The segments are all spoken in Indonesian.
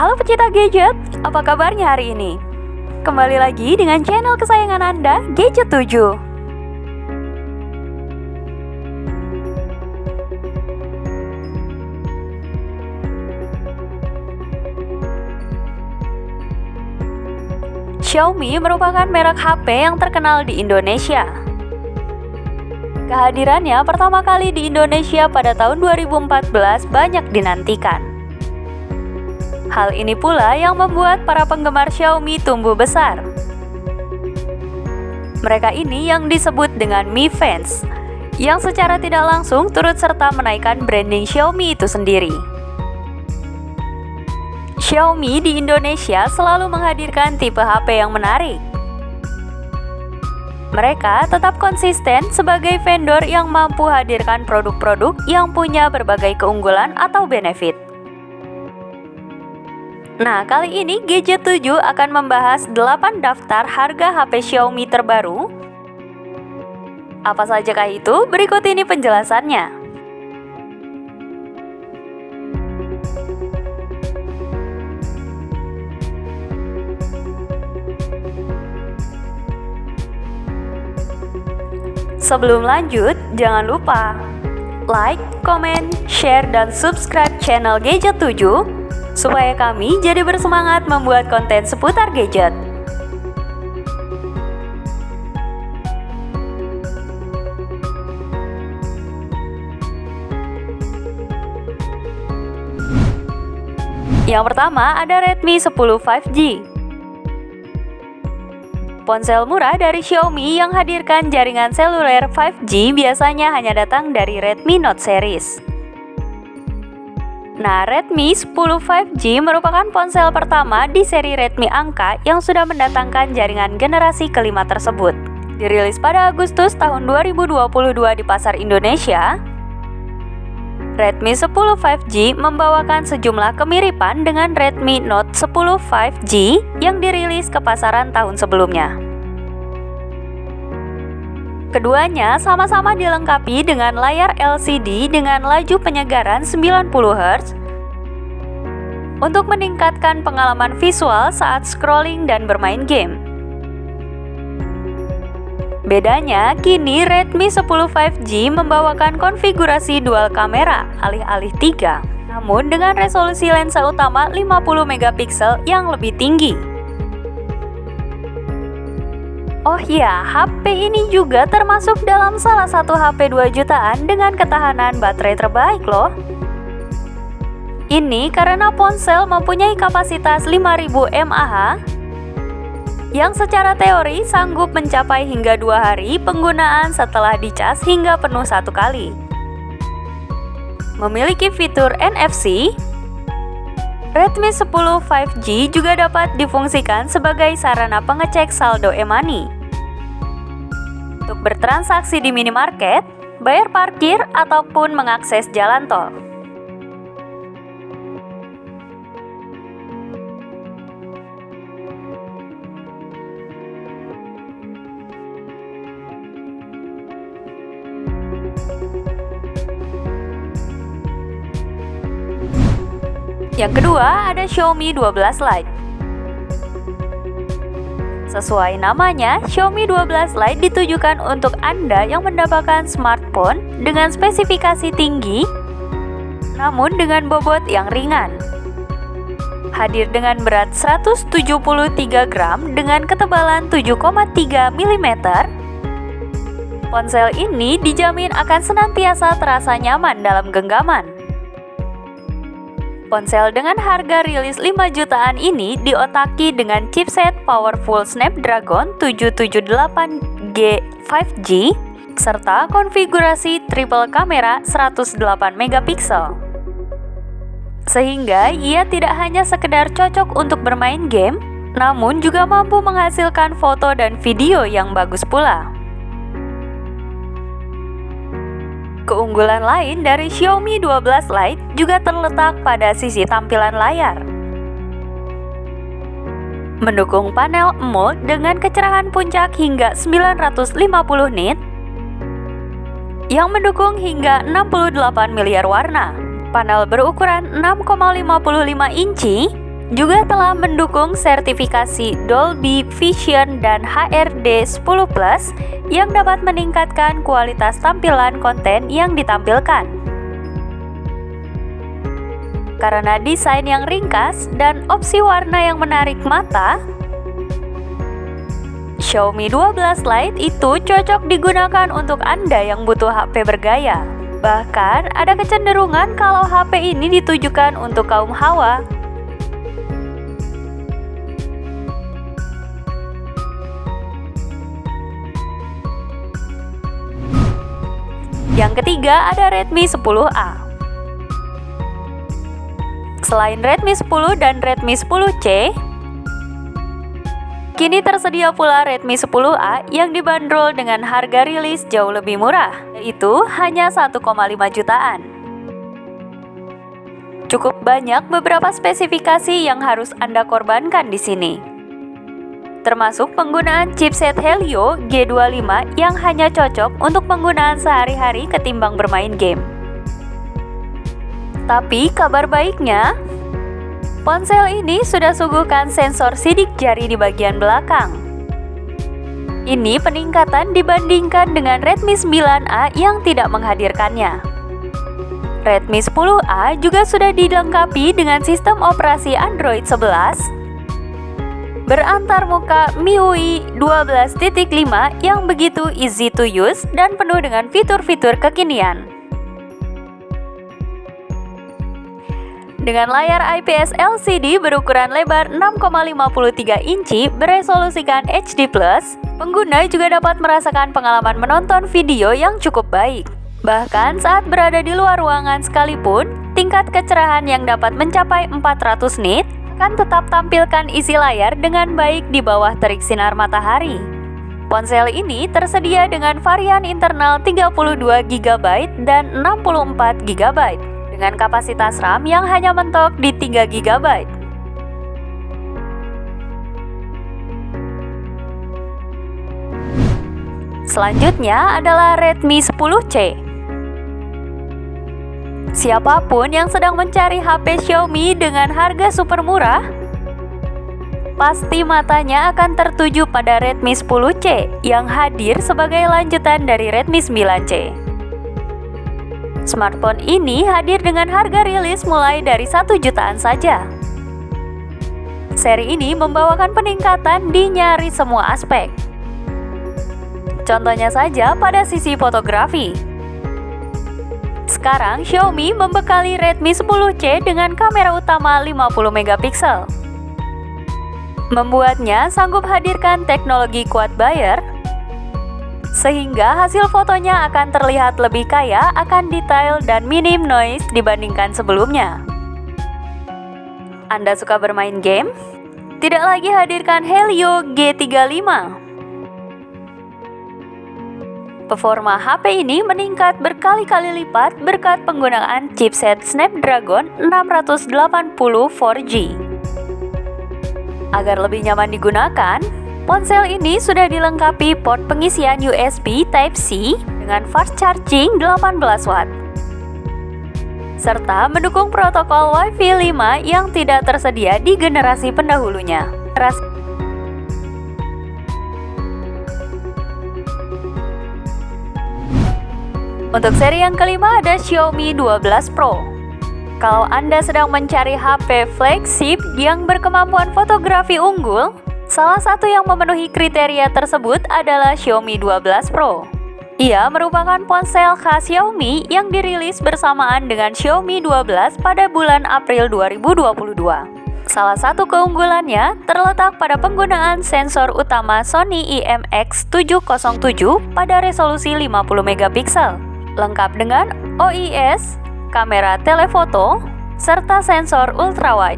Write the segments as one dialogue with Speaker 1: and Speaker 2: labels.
Speaker 1: Halo pecinta gadget, apa kabarnya hari ini? Kembali lagi dengan channel kesayangan Anda, Gadget 7. Xiaomi merupakan merek HP yang terkenal di Indonesia. Kehadirannya pertama kali di Indonesia pada tahun 2014 banyak dinantikan. Hal ini pula yang membuat para penggemar Xiaomi tumbuh besar. Mereka ini yang disebut dengan Mi Fans, yang secara tidak langsung turut serta menaikkan branding Xiaomi itu sendiri. Xiaomi di Indonesia selalu menghadirkan tipe HP yang menarik. Mereka tetap konsisten sebagai vendor yang mampu hadirkan produk-produk yang punya berbagai keunggulan atau benefit. Nah, kali ini Gadget 7 akan membahas 8 daftar harga HP Xiaomi terbaru. Apa sajakah itu? Berikut ini penjelasannya. Sebelum lanjut, jangan lupa like, komen, share, dan subscribe channel Gadget 7 supaya kami jadi bersemangat membuat konten seputar gadget. Yang pertama ada Redmi 10 5G. Ponsel murah dari Xiaomi yang hadirkan jaringan seluler 5G biasanya hanya datang dari Redmi Note series. Nah, Redmi 10 5G merupakan ponsel pertama di seri Redmi Angka yang sudah mendatangkan jaringan generasi kelima tersebut. Dirilis pada Agustus tahun 2022 di pasar Indonesia, Redmi 10 5G membawakan sejumlah kemiripan dengan Redmi Note 10 5G yang dirilis ke pasaran tahun sebelumnya. Keduanya sama-sama dilengkapi dengan layar LCD dengan laju penyegaran 90 Hz untuk meningkatkan pengalaman visual saat scrolling dan bermain game. Bedanya, kini Redmi 10 5G membawakan konfigurasi dual kamera alih-alih 3, namun dengan resolusi lensa utama 50 megapiksel yang lebih tinggi. Oh iya, HP ini juga termasuk dalam salah satu HP 2 jutaan dengan ketahanan baterai terbaik loh. Ini karena ponsel mempunyai kapasitas 5000 mAh yang secara teori sanggup mencapai hingga 2 hari penggunaan setelah dicas hingga penuh 1 kali. Memiliki fitur NFC, Redmi 10 5G juga dapat difungsikan sebagai sarana pengecek saldo e-money untuk bertransaksi di minimarket, bayar parkir, ataupun mengakses jalan tol. Yang kedua ada Xiaomi 12 Lite. Sesuai namanya, Xiaomi 12 Lite ditujukan untuk Anda yang mendapatkan smartphone dengan spesifikasi tinggi namun dengan bobot yang ringan. Hadir dengan berat 173 gram dengan ketebalan 7,3 mm. Ponsel ini dijamin akan senantiasa terasa nyaman dalam genggaman. Ponsel dengan harga rilis 5 jutaan ini diotaki dengan chipset powerful Snapdragon 778G 5G serta konfigurasi triple kamera 108 megapiksel. Sehingga ia tidak hanya sekedar cocok untuk bermain game, namun juga mampu menghasilkan foto dan video yang bagus pula. Keunggulan lain dari Xiaomi 12 Lite juga terletak pada sisi tampilan layar. Mendukung panel AMOLED dengan kecerahan puncak hingga 950 nit yang mendukung hingga 68 miliar warna. Panel berukuran 6,55 inci juga telah mendukung sertifikasi Dolby Vision dan HRD 10+ yang dapat meningkatkan kualitas tampilan konten yang ditampilkan. Karena desain yang ringkas dan opsi warna yang menarik mata, Xiaomi 12 Lite itu cocok digunakan untuk Anda yang butuh HP bergaya. Bahkan ada kecenderungan kalau HP ini ditujukan untuk kaum hawa. Yang ketiga ada Redmi 10A. Selain Redmi 10 dan Redmi 10C, kini tersedia pula Redmi 10A yang dibanderol dengan harga rilis jauh lebih murah, yaitu hanya 1,5 jutaan. Cukup banyak beberapa spesifikasi yang harus Anda korbankan di sini, termasuk penggunaan chipset Helio G25 yang hanya cocok untuk penggunaan sehari-hari ketimbang bermain game. Tapi kabar baiknya, ponsel ini sudah suguhkan sensor sidik jari di bagian belakang. Ini peningkatan dibandingkan dengan Redmi 9A yang tidak menghadirkannya. Redmi 10A juga sudah dilengkapi dengan sistem operasi Android 11 berantarmuka MIUI 12.5 yang begitu easy to use dan penuh dengan fitur-fitur kekinian. Dengan layar IPS LCD berukuran lebar 6,53 inci beresolusikan HD+, pengguna juga dapat merasakan pengalaman menonton video yang cukup baik. Bahkan saat berada di luar ruangan sekalipun, tingkat kecerahan yang dapat mencapai 400 nit akan tetap tampilkan isi layar dengan baik di bawah terik sinar matahari. Ponsel ini tersedia dengan varian internal 32GB dan 64GB dengan kapasitas RAM yang hanya mentok di 3GB. Selanjutnya adalah Redmi 10C. Siapapun yang sedang mencari HP Xiaomi dengan harga super murah, pasti matanya akan tertuju pada Redmi 10C yang hadir sebagai lanjutan dari Redmi 9C. Smartphone ini hadir dengan harga rilis mulai dari 1 jutaan saja. Seri ini membawakan peningkatan di nyaris semua aspek. Contohnya saja pada sisi fotografi. Sekarang Xiaomi membekali Redmi 10C dengan kamera utama 50 megapiksel. Membuatnya sanggup hadirkan teknologi quad Bayer, sehingga hasil fotonya akan terlihat lebih kaya akan detail dan minim noise dibandingkan sebelumnya. Anda suka bermain game? Tidak lagi hadirkan Helio G35. Performa HP ini meningkat berkali-kali lipat berkat penggunaan chipset Snapdragon 680 4G. Agar lebih nyaman digunakan, ponsel ini sudah dilengkapi port pengisian USB Type-C dengan fast charging 18 watt, serta mendukung protokol Wi-Fi 5 yang tidak tersedia di generasi pendahulunya. Untuk seri yang kelima ada Xiaomi 12 Pro. Kalau Anda sedang mencari HP flagship yang berkemampuan fotografi unggul, salah satu yang memenuhi kriteria tersebut adalah Xiaomi 12 Pro. Ia merupakan ponsel khas Xiaomi yang dirilis bersamaan dengan Xiaomi 12 pada bulan April 2022. Salah satu keunggulannya terletak pada penggunaan sensor utama Sony IMX707 pada resolusi 50 megapiksel. Lengkap dengan OIS, kamera telefoto, serta sensor ultrawide.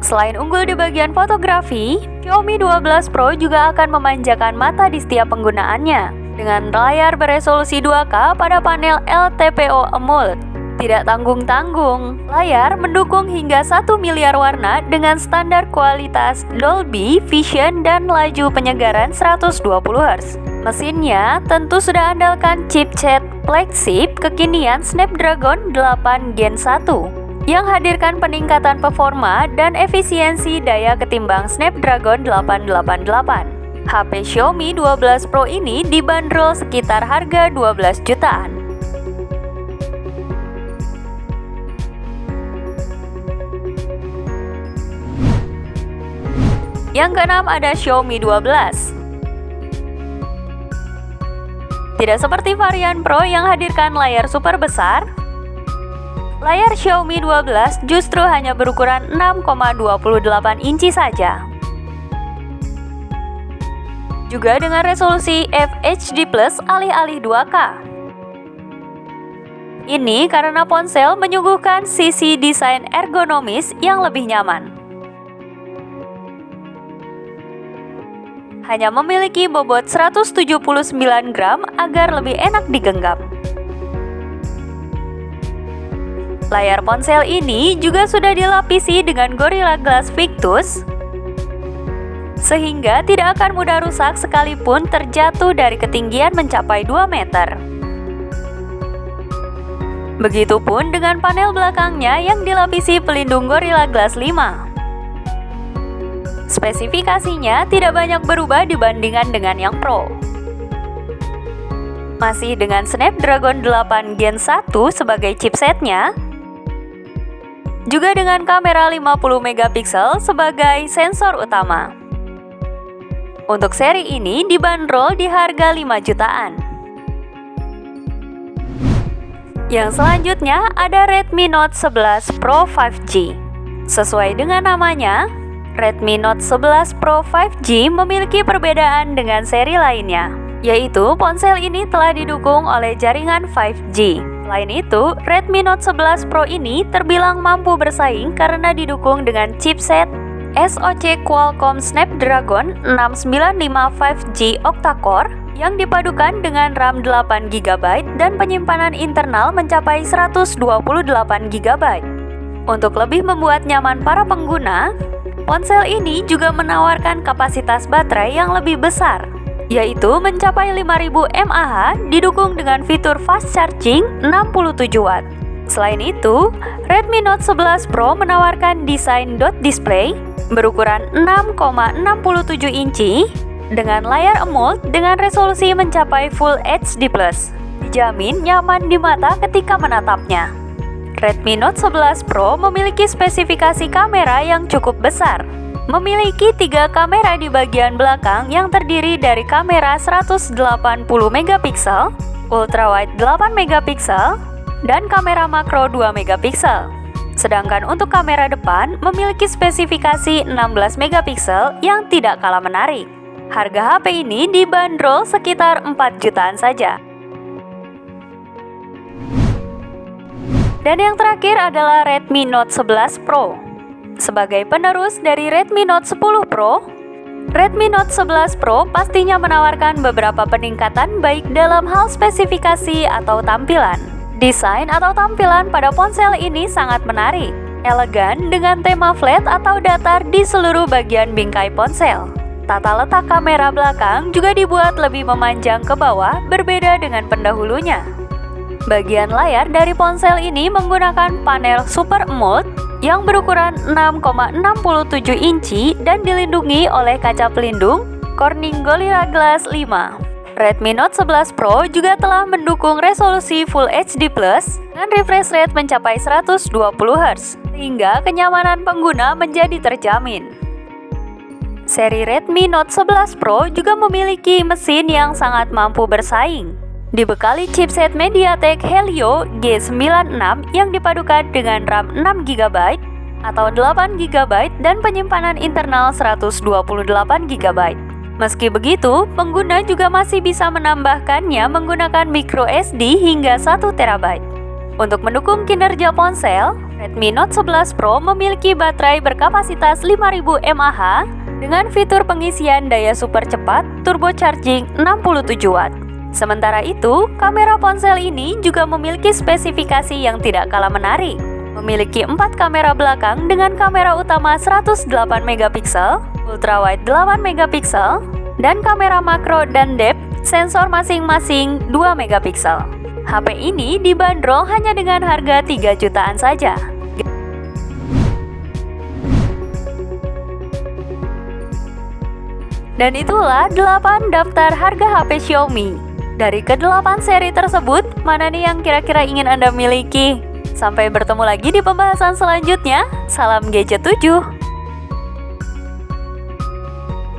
Speaker 1: Selain unggul di bagian fotografi, Xiaomi 12 Pro juga akan memanjakan mata di setiap penggunaannya dengan layar beresolusi 2K pada panel LTPO AMOLED. Tidak tanggung-tanggung, layar mendukung hingga 1 miliar warna dengan standar kualitas Dolby Vision dan laju penyegaran 120 Hz. Mesinnya tentu sudah andalkan chipset flagship kekinian Snapdragon 8 Gen 1 yang hadirkan peningkatan performa dan efisiensi daya ketimbang Snapdragon 888. HP Xiaomi 12 Pro ini dibanderol sekitar harga 12 jutaan. Yang keenam ada Xiaomi 12. Tidak seperti varian Pro yang hadirkan layar super besar, layar Xiaomi 12 justru hanya berukuran 6,28 inci saja. Juga dengan resolusi FHD+ alih-alih 2K. Ini karena ponsel menyuguhkan sisi desain ergonomis yang lebih nyaman. Hanya memiliki bobot 179 gram agar lebih enak digenggam. Layar ponsel ini juga sudah dilapisi dengan Gorilla Glass Victus, sehingga tidak akan mudah rusak sekalipun terjatuh dari ketinggian mencapai 2 meter. Begitupun dengan panel belakangnya yang dilapisi pelindung Gorilla Glass 5. Spesifikasinya tidak banyak berubah dibandingkan dengan yang Pro. Masih dengan Snapdragon 8 Gen 1 sebagai chipsetnya, juga dengan kamera 50 megapiksel sebagai sensor utama. Untuk seri ini dibanderol di harga 5 jutaan. Yang selanjutnya ada Redmi Note 11 Pro 5G. Sesuai dengan namanya, Redmi Note 11 Pro 5G memiliki perbedaan dengan seri lainnya, yaitu ponsel ini telah didukung oleh jaringan 5G. Selain itu, Redmi Note 11 Pro ini terbilang mampu bersaing karena didukung dengan chipset SoC Qualcomm Snapdragon 695 5G octa-core yang dipadukan dengan RAM 8GB dan penyimpanan internal mencapai 128GB. Untuk lebih membuat nyaman para pengguna, ponsel ini juga menawarkan kapasitas baterai yang lebih besar, yaitu mencapai 5000 mAh didukung dengan fitur fast charging 67 watt. Selain itu, Redmi Note 11 Pro menawarkan desain dot display berukuran 6,67 inci dengan layar AMOLED dengan resolusi mencapai Full HD+. Dijamin nyaman di mata ketika menatapnya. Redmi Note 11 Pro memiliki spesifikasi kamera yang cukup besar. Memiliki 3 kamera di bagian belakang yang terdiri dari kamera 180 megapiksel, ultrawide 8 megapiksel, dan kamera makro 2 megapiksel. Sedangkan untuk kamera depan memiliki spesifikasi 16 megapiksel yang tidak kalah menarik. Harga HP ini dibanderol sekitar 4 jutaan saja. Dan yang terakhir adalah Redmi Note 11 Pro. Sebagai penerus dari Redmi Note 10 Pro, Redmi Note 11 Pro pastinya menawarkan beberapa peningkatan baik dalam hal spesifikasi atau tampilan. Desain atau tampilan pada ponsel ini sangat menarik, elegan dengan tema flat atau datar di seluruh bagian bingkai ponsel. Tata letak kamera belakang juga dibuat lebih memanjang ke bawah berbeda dengan pendahulunya. Bagian layar dari ponsel ini menggunakan panel Super AMOLED yang berukuran 6,67 inci dan dilindungi oleh kaca pelindung Corning Gorilla Glass 5. Redmi Note 11 Pro juga telah mendukung resolusi Full HD+ dengan refresh rate mencapai 120Hz, sehingga kenyamanan pengguna menjadi terjamin. Seri Redmi Note 11 Pro juga memiliki mesin yang sangat mampu bersaing. Dibekali chipset MediaTek Helio G96 yang dipadukan dengan RAM 6GB atau 8GB dan penyimpanan internal 128GB. Meski begitu, pengguna juga masih bisa menambahkannya menggunakan microSD hingga 1TB. Untuk mendukung kinerja ponsel, Redmi Note 11 Pro memiliki baterai berkapasitas 5000 mAh dengan fitur pengisian daya super cepat turbocharging 67 watt. Sementara itu, kamera ponsel ini juga memiliki spesifikasi yang tidak kalah menarik. Memiliki 4 kamera belakang dengan kamera utama 108 megapiksel, ultrawide 8 megapiksel, dan kamera makro dan depth sensor masing-masing 2 megapiksel. HP ini dibanderol hanya dengan harga 3 jutaan saja. Dan itulah 8 daftar harga HP Xiaomi. Dari ke-8 seri tersebut, mana nih yang kira-kira ingin Anda miliki? Sampai bertemu lagi di pembahasan selanjutnya. Salam Gadget 7.